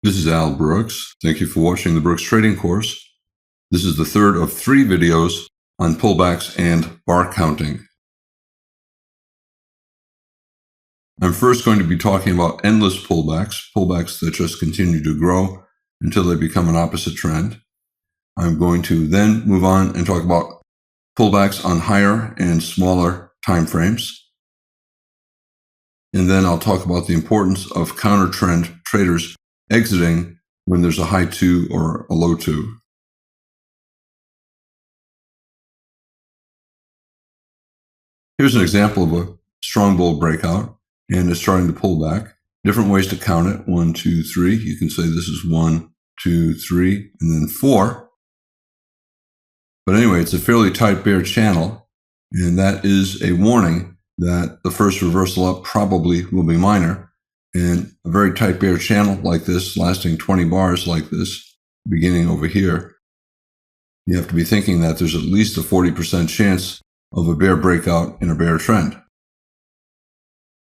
This is Al Brooks. Thank you for watching the Brooks Trading course. This is the third of 3 videos on pullbacks and bar counting. I'm first going to be talking about endless pullbacks that just continue to grow until they become an opposite trend. I'm going to then move on and talk about pullbacks on higher and smaller time frames. And then I'll talk about the importance of counter trend traders exiting when there's a high 2 or a low 2. Here's an example of a strong bull breakout, and it's starting to pull back. Different ways to count it: 1, 2, 3. You can say this is 1, 2, 3, and then 4. But anyway, it's a fairly tight bear channel, and that is a warning that the first reversal up probably will be minor. And a very tight bear channel like this, lasting 20 bars like this, beginning over here, you have to be thinking that there's at least a 40% chance of a bear breakout in a bear trend.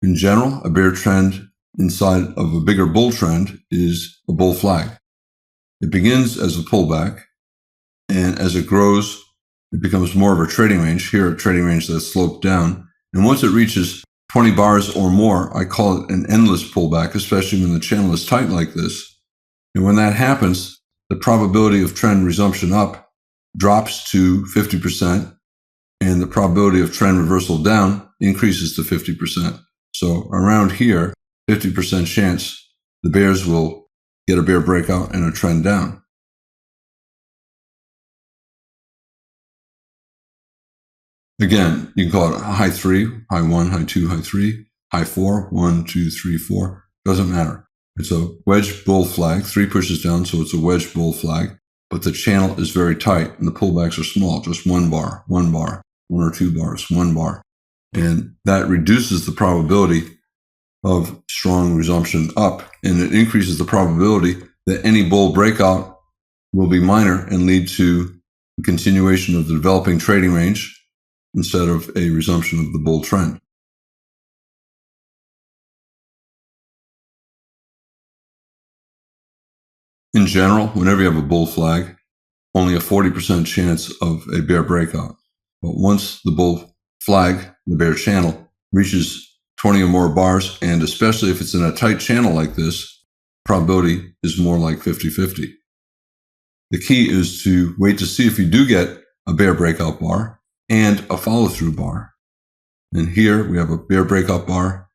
In general, a bear trend inside of a bigger bull trend is a bull flag. It begins as a pullback, and as it grows, it becomes more of a trading range. Here, a trading range that's sloped down. And once it reaches 20 bars or more, I call it an endless pullback, especially when the channel is tight like this. And when that happens, the probability of trend resumption up drops to 50%, and the probability of trend reversal down increases to 50%. So around here, 50% chance the bears will get a bear breakout and a trend down. Again, you can call it high 3, high 1, high 2, high 3, high 4, 1, 2, 3, 4. Doesn't matter. It's a wedge bull flag. 3 pushes down, so it's a wedge bull flag. But the channel is very tight, and the pullbacks are small, just 1 bar, 1 bar, 1 or 2 bars, 1 bar. And that reduces the probability of strong resumption up, and it increases the probability that any bull breakout will be minor and lead to a continuation of the developing trading range instead of a resumption of the bull trend. In general, whenever you have a bull flag, only a 40% chance of a bear breakout. But once the bull flag, the bear channel, reaches 20 or more bars, and especially if it's in a tight channel like this, probability is more like 50-50. The key is to wait to see if you do get a bear breakout bar and a follow-through bar. And here we have a bear breakout bar,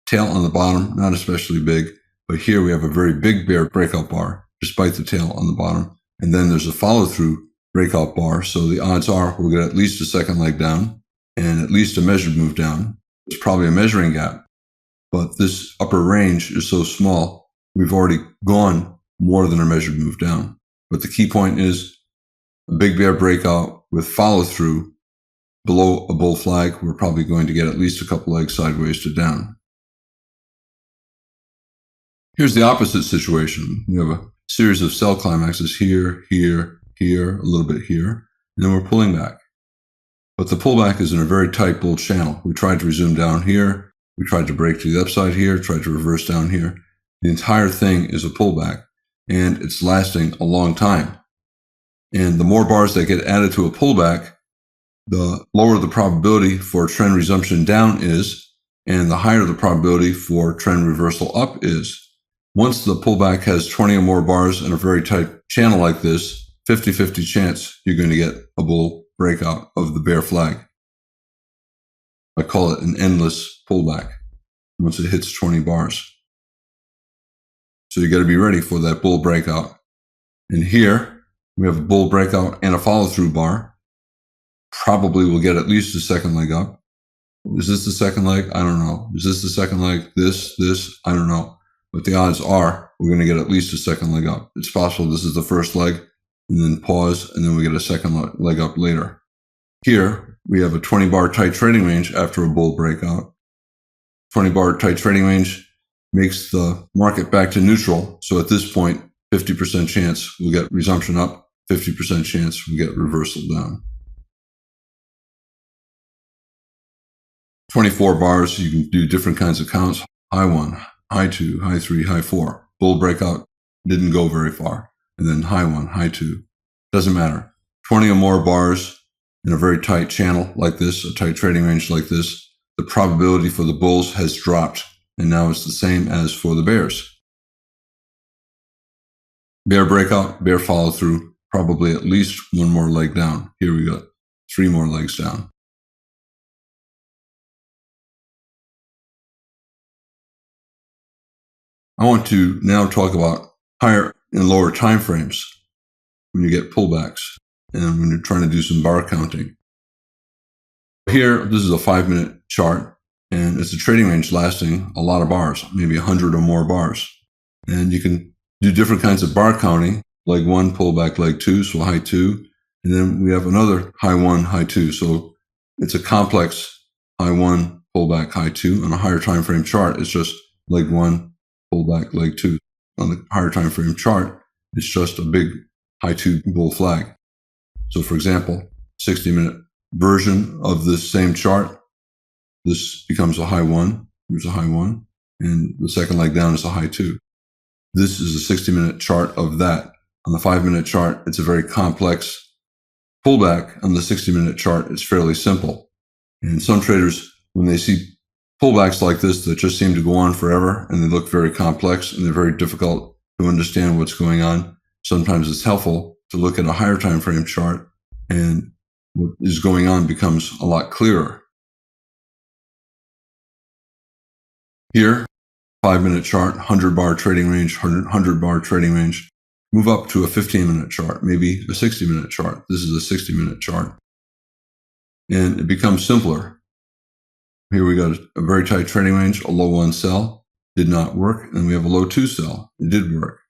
tail on the bottom, not especially big, but here we have a very big bear breakout bar, despite the tail on the bottom. And then there's a follow-through breakout bar, so the odds are we'll get at least a second leg down and at least a measured move down. There's probably a measuring gap, but this upper range is so small, we've already gone more than a measured move down. But the key point is a big bear breakout with follow-through below a bull flag. We're probably going to get at least a couple legs sideways to down. Here's the opposite situation. We have a series of sell climaxes here, here, here, a little bit here, and then we're pulling back. But the pullback is in a very tight bull channel. We tried to resume down here. We tried to break to the upside here, tried to reverse down here. The entire thing is a pullback, and it's lasting a long time. And the more bars that get added to a pullback, the lower the probability for trend resumption down is, and the higher the probability for trend reversal up is. Once the pullback has 20 or more bars in a very tight channel like this, 50-50 chance you're going to get a bull breakout of the bear flag. I call it an endless pullback once it hits 20 bars. So you got to be ready for that bull breakout. And here we have a bull breakout and a follow-through bar. Probably will get at least a second leg up. Is this the second leg? I don't know. Is this the second leg? This, I don't know. But the odds are we're going to get at least a second leg up. It's possible this is the first leg, and then pause, and then we get a second leg up later. Here, we have a 20-bar tight trading range after a bull breakout. 20-bar tight trading range makes the market back to neutral. So at this point, 50% chance we'll get resumption up, 50% chance we'll get reversal down. 24 bars, you can do different kinds of counts. High 1, high 2, high 3, high 4. Bull breakout, didn't go very far. And then high 1, high 2. Doesn't matter. 20 or more bars in a very tight channel like this, a tight trading range like this, the probability for the bulls has dropped. And now it's the same as for the bears. Bear breakout, bear follow through, probably at least one more leg down. Here we go, 3 more legs down. I want to now talk about higher and lower time frames when you get pullbacks and when you're trying to do some bar counting. Here, this is a 5-minute chart, and it's a trading range lasting a lot of bars, maybe 100 or more bars. And you can do different kinds of bar counting, leg 1, pullback, leg 2, so high 2. And then we have another high 1, high 2. So it's a complex high 1, pullback, high 2. On a higher time frame chart, it's just leg 1, pullback, leg 2. On the higher time frame chart, it's just a big high 2 bull flag. So for example, 60-minute version of this same chart, this becomes a high 1. Here's a high 1. And the second leg down is a high 2. This is a 60-minute chart of that. On the 5-minute chart, it's a very complex pullback. On the 60-minute chart, it's fairly simple. And some traders, when they see pullbacks like this that just seem to go on forever and they look very complex and they're very difficult to understand what's going on, sometimes it's helpful to look at a higher time frame chart, and what is going on becomes a lot clearer. Here, 5-minute chart, 100-bar trading range, 100-bar trading range. Move up to a 15-minute chart, maybe a 60-minute chart. This is a 60-minute chart. And it becomes simpler. Here we got a very tight trading range, a low 1 sell, did not work. And we have a low 2 sell, it did work.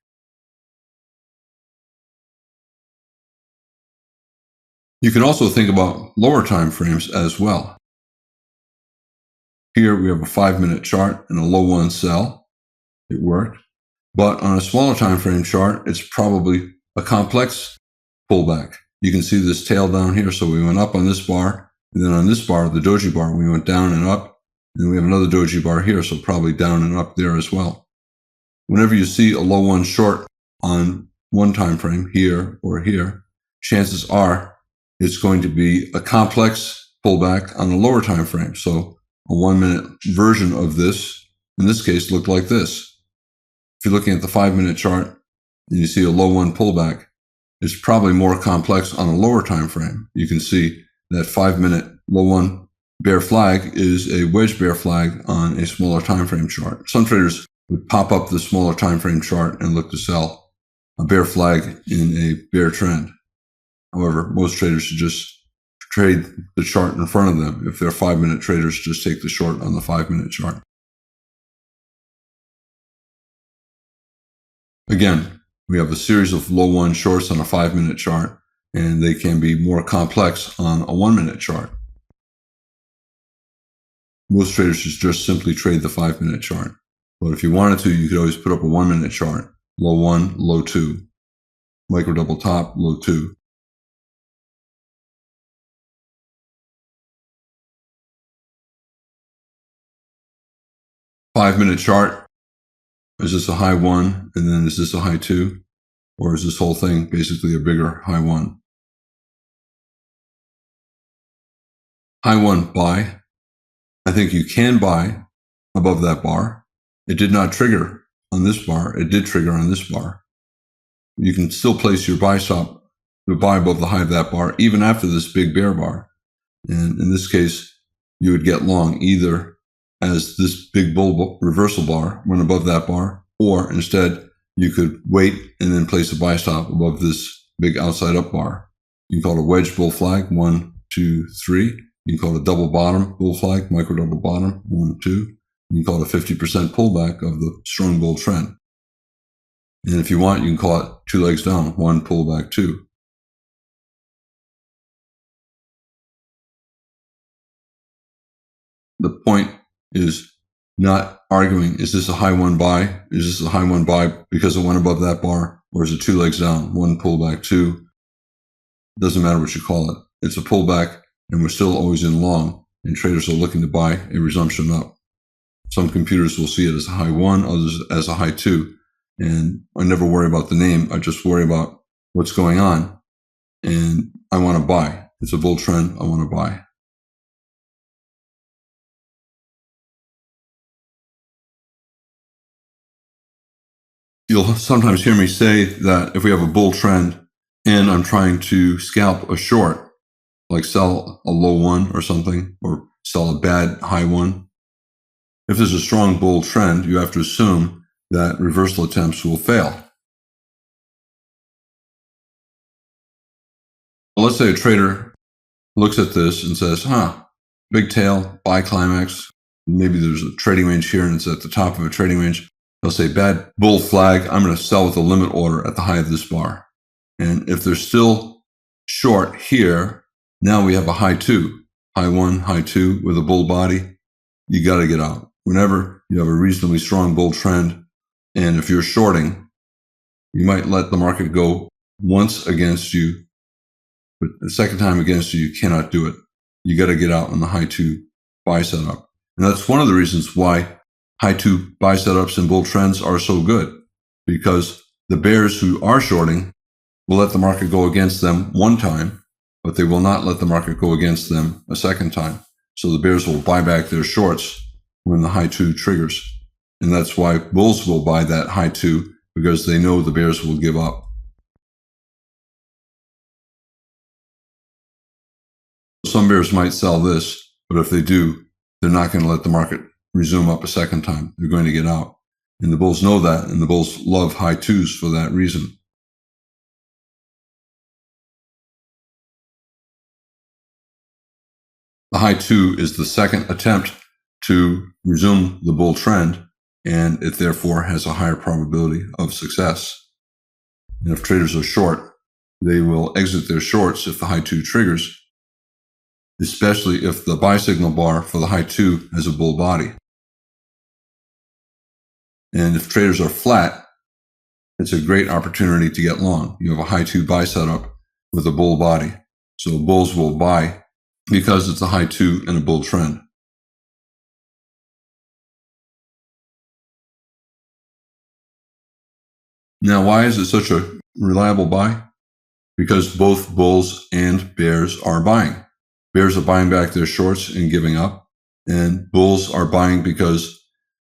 You can also think about lower time frames as well. Here we have a 5-minute chart and a low 1 sell. It worked. But on a smaller time frame chart, it's probably a complex pullback. You can see this tail down here. So we went up on this bar, and then on this bar, the doji bar, we went down and up. And we have another doji bar here, so probably down and up there as well. Whenever you see a low 1 short on one time frame, here or here, chances are it's going to be a complex pullback on a lower time frame. So a 1-minute version of this, in this case, looked like this. If you're looking at the 5-minute chart and you see a low 1 pullback, it's probably more complex on a lower time frame. You can see that 5-minute low 1 bear flag is a wedge bear flag on a smaller time frame chart. Some traders would pop up the smaller time frame chart and look to sell a bear flag in a bear trend. However, most traders should just trade the chart in front of them. If they're 5-minute traders, just take the short on the 5-minute chart. Again, we have a series of low 1 shorts on a 5-minute chart, and they can be more complex on a 1-minute chart. Most traders should just simply trade the 5-minute chart. But if you wanted to, you could always put up a 1-minute chart. Low 1, low 2. Micro double top, low 2. Five-minute chart. Is this a high 1, and then is this a high 2? Or is this whole thing basically a bigger high 1? High 1, buy. I think you can buy above that bar. It did not trigger on this bar. It did trigger on this bar. You can still place your buy stop to buy above the high of that bar, even after this big bear bar. And in this case, you would get long either as this big bull reversal bar went above that bar, or instead you could wait and then place a buy stop above this big outside up bar. You can call it a wedge bull flag, 1, 2, 3. You can call it a double bottom bull flag, micro double bottom, 1, 2. You can call it a 50% pullback of the strong bull trend. And if you want, you can call it 2 legs down, 1 pullback, 2. The point is not arguing, is this a high 1 buy? Is this a high 1 buy because it went above that bar? Or is it 2 legs down, 1 pullback, 2? Doesn't matter what you call it. It's a pullback, and we're still always in long, and traders are looking to buy a resumption up. Some computers will see it as a high 1, others as a high 2. and I never worry about the name. I just worry about what's going on, and I want to buy. It's a bull trend. I want to buy. You'll sometimes hear me say that if we have a bull trend and I'm trying to scalp a short, like sell a low one or something, or sell a bad high one, if there's a strong bull trend, you have to assume that reversal attempts will fail. Well, let's say a trader looks at this and says, big tail, buy climax. Maybe there's a trading range here and it's at the top of a trading range. They'll say, bad bull flag, I'm going to sell with a limit order at the high of this bar. And if they're still short here, now we have a high two, high one, high two with a bull body. You got to get out. Whenever you have a reasonably strong bull trend, and if you're shorting, you might let the market go once against you, but the second time against you, you cannot do it. You got to get out on the high two buy setup. And that's one of the reasons why high two buy setups and bull trends are so good, because the bears who are shorting will let the market go against them one time, but they will not let the market go against them a second time. So the bears will buy back their shorts when the high two triggers. And that's why bulls will buy that high two, because they know the bears will give up. Some bears might sell this, but if they do, they're not going to let the market resume up a second time. They're going to get out. And the bulls know that, and the bulls love high twos for that reason. The high two is the second attempt to resume the bull trend, and it therefore has a higher probability of success. And if traders are short, they will exit their shorts if the high two triggers, especially if the buy signal bar for the high two has a bull body. And if traders are flat, it's a great opportunity to get long. You have a high two buy setup with a bull body. So bulls will buy because it's a high two and a bull trend. Now, why is it such a reliable buy? Because both bulls and bears are buying. Bears are buying back their shorts and giving up, and bulls are buying because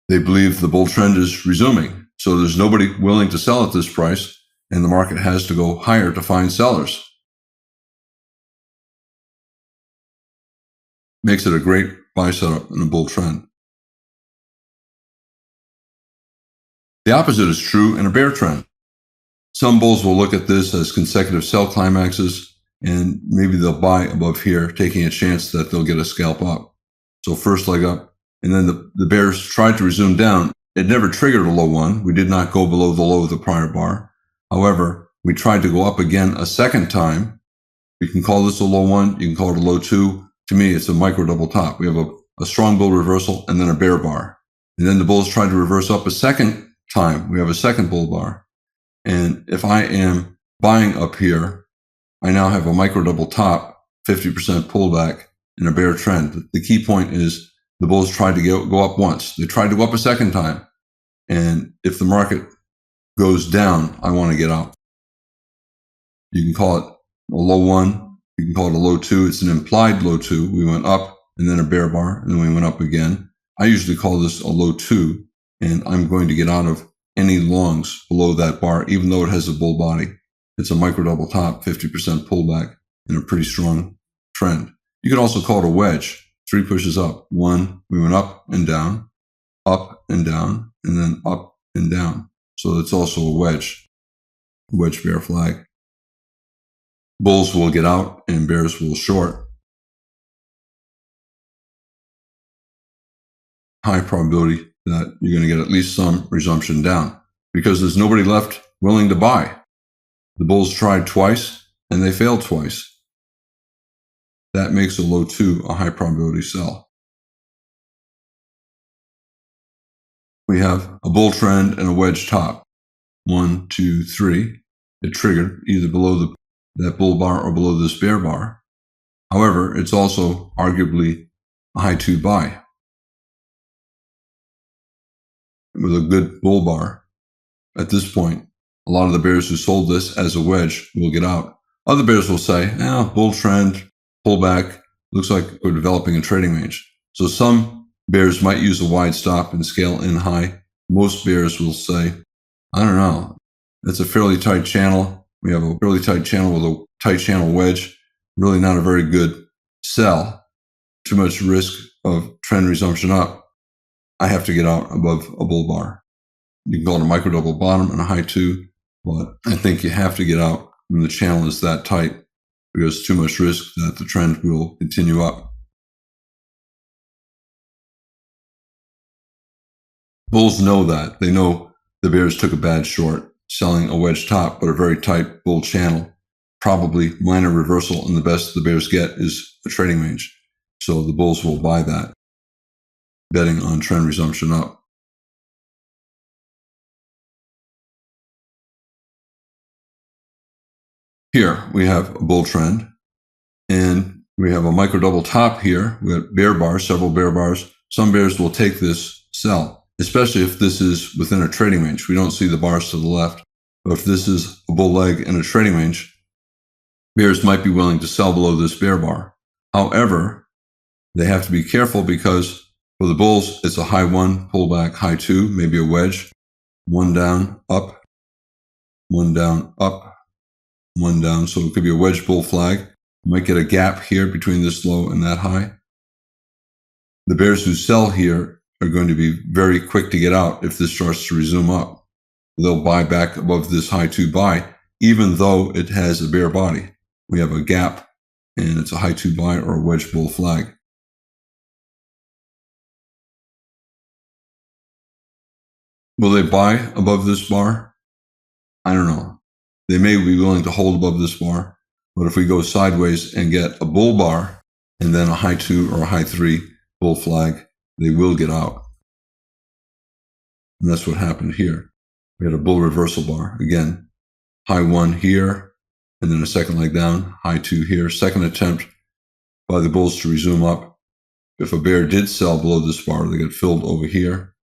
they believe the bull trend is resuming. So there's nobody willing to sell at this price, and the market has to go higher to find sellers. Makes it a great buy setup in a bull trend. The opposite is true in a bear trend. Some bulls will look at this as consecutive sell climaxes, and maybe they'll buy above here, taking a chance that they'll get a scalp up. So first leg up, and then the bears tried to resume down. It never triggered a low one. We did not go below the low of the prior bar. However, we tried to go up again a second time. You can call this a low one. You can call it a low two. To me, it's a micro double top. We have a strong bull reversal and then a bear bar. And then the bulls tried to reverse up a second time. We have a second bull bar. And if I am buying up here, I now have a micro double top, 50% pullback, and a bear trend. The key point is the bulls tried to go up once. They tried to go up a second time. And if the market goes down, I want to get out. You can call it a low one. You can call it a low two. It's an implied low two. We went up and then a bear bar, and then we went up again. I usually call this a low two, and I'm going to get out of any longs below that bar, even though it has a bull body. It's a micro double top, 50% pullback, and a pretty strong trend. You can also call it a wedge. 3 pushes up. 1, we went up and down, and then up and down. So it's also a wedge bear flag. Bulls will get out and bears will short. High probability that you're going to get at least some resumption down because there's nobody left willing to buy. The bulls tried twice and they failed twice. That makes a low two a high probability sell. We have a bull trend and a wedge top. 1, 2, 3. It triggered either below that bull bar or below this bear bar. However, it's also arguably a high two buy with a good bull bar. at this point, a lot of the bears who sold this as a wedge will get out. Other bears will say, bull trend, pullback, looks like we're developing a trading range. So some bears might use a wide stop and scale in high. Most bears will say, I don't know, it's a fairly tight channel. We have a fairly tight channel with a tight channel wedge. Really not a very good sell. Too much risk of trend resumption up. I have to get out above a bull bar. You can call it a micro double bottom and a high 2, but I think you have to get out when the channel is that tight because too much risk that the trend will continue up. Bulls know that. They know the bears took a bad short, selling a wedge top, but a very tight bull channel. Probably minor reversal, and the best the bears get is a trading range. So the bulls will buy that, betting on trend resumption up. Here we have a bull trend, and we have a micro double top here. We have bear bars, several bear bars. Some bears will take this sell, especially if this is within a trading range. We don't see the bars to the left, but if this is a bull leg in a trading range, bears might be willing to sell below this bear bar. However, they have to be careful because for the bulls, it's a high 1, pullback, high 2, maybe a wedge, 1 down, up, 1 down, up, 1 down. So it could be a wedge bull flag. You might get a gap here between this low and that high. The bears who sell here are going to be very quick to get out if this starts to resume up. They'll buy back above this high 2 buy, even though it has a bear body. We have a gap and it's a high 2 buy or a wedge bull flag. Will they buy above this bar? I don't know. They may be willing to hold above this bar, but if we go sideways and get a bull bar and then a high 2 or a high 3 bull flag, they will get out. And that's what happened here. We had a bull reversal bar. Again, high 1 here, and then a second leg down, high 2 here. Second attempt by the bulls to resume up. If a bear did sell below this bar, they get filled over here.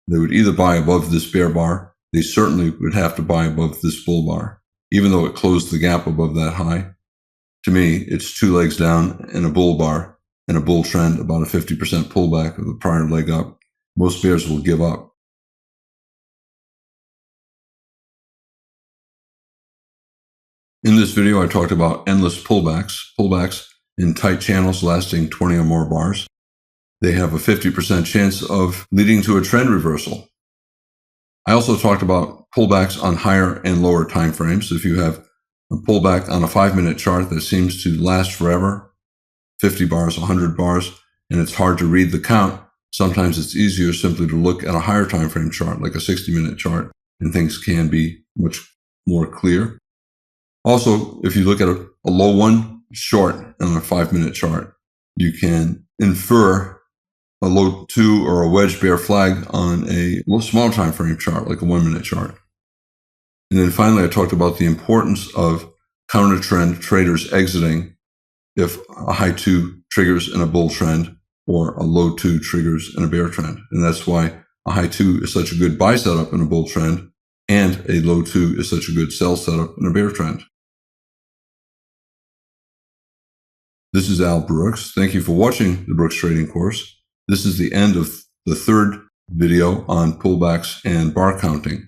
They would either buy above this bear bar. They certainly would have to buy above this bull bar, even though it closed the gap above that high. To me, it's 2 legs down and a bull bar and a bull trend, about a 50% pullback of the prior leg up. Most bears will give up. In this video, I talked about endless pullbacks in tight channels lasting 20 or more bars. They have a 50% chance of leading to a trend reversal. I also talked about pullbacks on higher and lower time frames. If you have a pullback on a 5-minute chart that seems to last forever, 50 bars, 100 bars, and it's hard to read the count, sometimes it's easier simply to look at a higher time frame chart, like a 60-minute chart, and things can be much more clear. Also, if you look at a low one short on a 5-minute chart, you can infer a low 2 or a wedge bear flag on a small time frame chart, like a 1-minute chart. And then finally, I talked about the importance of counter trend traders exiting if a high 2 triggers in a bull trend or a low 2 triggers in a bear trend. And that's why a high 2 is such a good buy setup in a bull trend and a low 2 is such a good sell setup in a bear trend. This is Al Brooks. Thank you for watching the Brooks Trading course. This is the end of the 3rd video on pullbacks and bar counting.